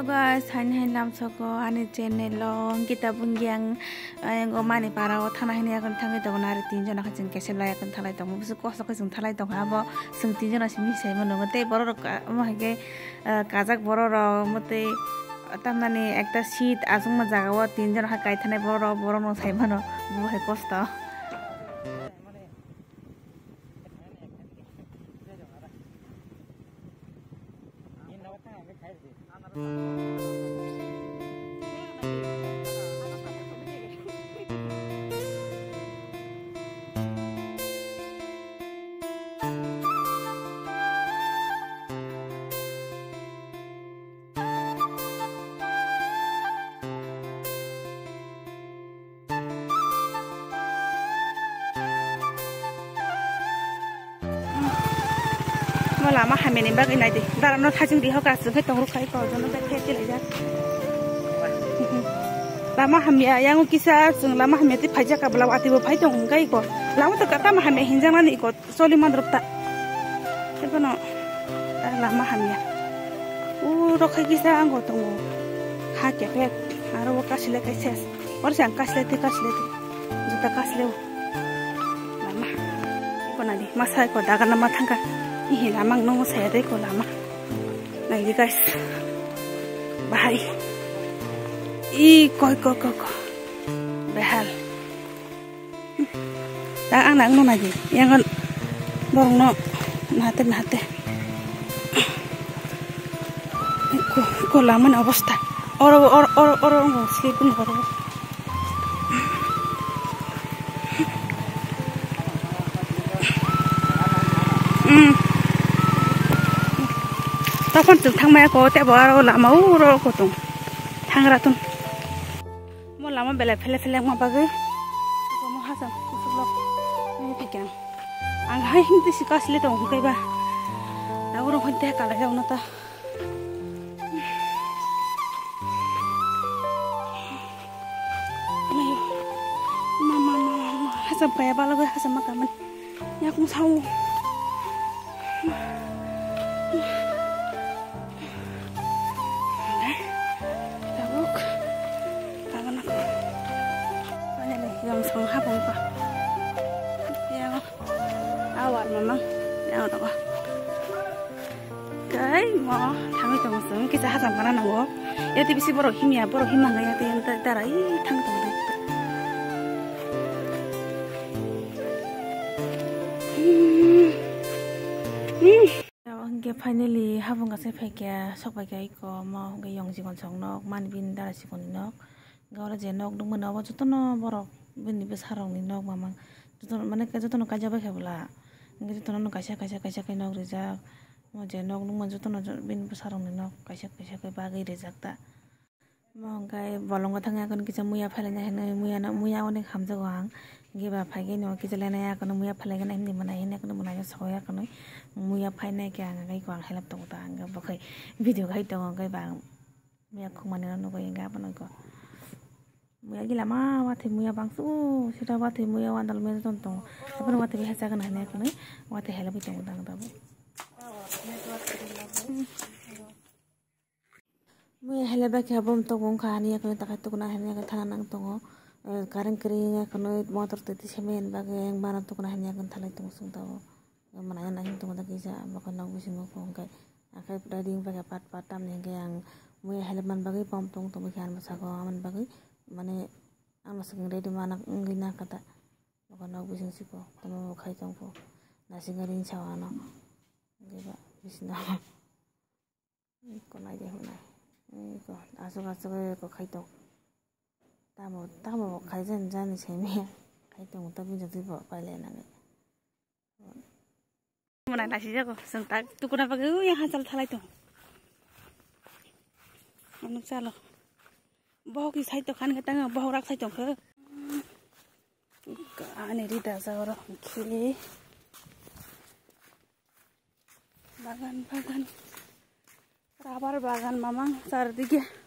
Hello guys, hai lam soko ani channel lo kita bungyang ngo mani para o thana hini akan thangai dong nari tin jona khajing kesel lai akan thalai dong busu kosto khajing thalai dong abo sung tin jona simi sai mono te boro ro mo hage kajak boro ro mote tamani ekta seat azung ma jaga o tin jona kai thanai boro no sai mono bu hai kosto lama hamil ini bagai nanti, darah no tajam di hokas, supaya tunggu kai kau jangan terkait lagi. Lama hamil, yang kisah sung lama hamil itu pajak kabel awat ibu pajak tunggu kai kau. Lama tu kata mah hamil hinjang mana ikut, soliman drop tak. Siapa no? Lama hamil. Rokai kisah anggo tunggu. Hak kepek, aru kasih lagi ses. Orang siang kasih lagi, juta kasih lagi. Lama, ikut nanti masa ikut dagan nama tangga. Ini lama nunggu saya deh kok lama. Lagi guys, bahai. Kok. Behal. Tak anak nunggu aja. Yang kan dorong no nate. Kok lama nih avasta. Orang nggak sih pun orang. Takkan tuh thang maya ko te bawa lama uro ko tuh thang ratun mau lama bela fele mau bagai ko mau hasan usulok ini pikiran angai hindi si kasih tuh kai ba na uro honte kala ya unata ayo mama hasan kaya bala gue hasan makaman ya aku tahu yang sang habang pa yang awat memang yang apa kai mo thang tong sung kita hasam kana nawo ya ti bisi boro himya boro himanga ya ti yang tarai thang tong dai finally habang ka se phaikia sokbai kai ko mo ge yong jigon song nok man bin dara sikon nok gawra je nok dung mana wa jotono borok bini besarong ni nok mamang jotono mane ka jotono kaja ba khebla ngi jotono no kaisa kai nok rijak mo je nok dung ma jotono bini besarong ni nok kaisa kai bagai rijak ta mo gai bolong thanga kon kisa muya phalena hene muya onek hamjago ang ngi ba phaige no kisa lena ya kon muya phalega na hindi mana hene kon mana soya kon muya phaina ke ang gai ko ang helap to ta ang ba khai video gai to gai ba muya khumane no ko inga ban ko muya gila ma wate muya bangsu sida wate muya wandal men tontong tapi wate biasa kan hanya kan wate help itu ngudang tabu muya helaba ke abom to gon khani kan takat to na hanya kan thana nang tongo kareng kering kan motor teti semen bage yang bana to kan hanya kan thalai tong sung tabu mana na hin to da kisa bakon nang bising ko kai akai prading bage pat tam ne yang muya helaman bage pom tong to bikan masago aman bage mane ama sing ready mana ngina kata ko na bising siko tamo khai tong ko na singarin sawana geba bisna ko na je hona ko aso ko khai tong tamo khai jan jan seme khai tong ta bin jati ba paile na ne mana na si jago sentak tukuna page yang hasal thalai tong anu chalo बहुत की साइड तो खान के तंग बहुत रख साइड तो खा आने रीता सागर खिले बागान राबर बागान मामा सार दिखे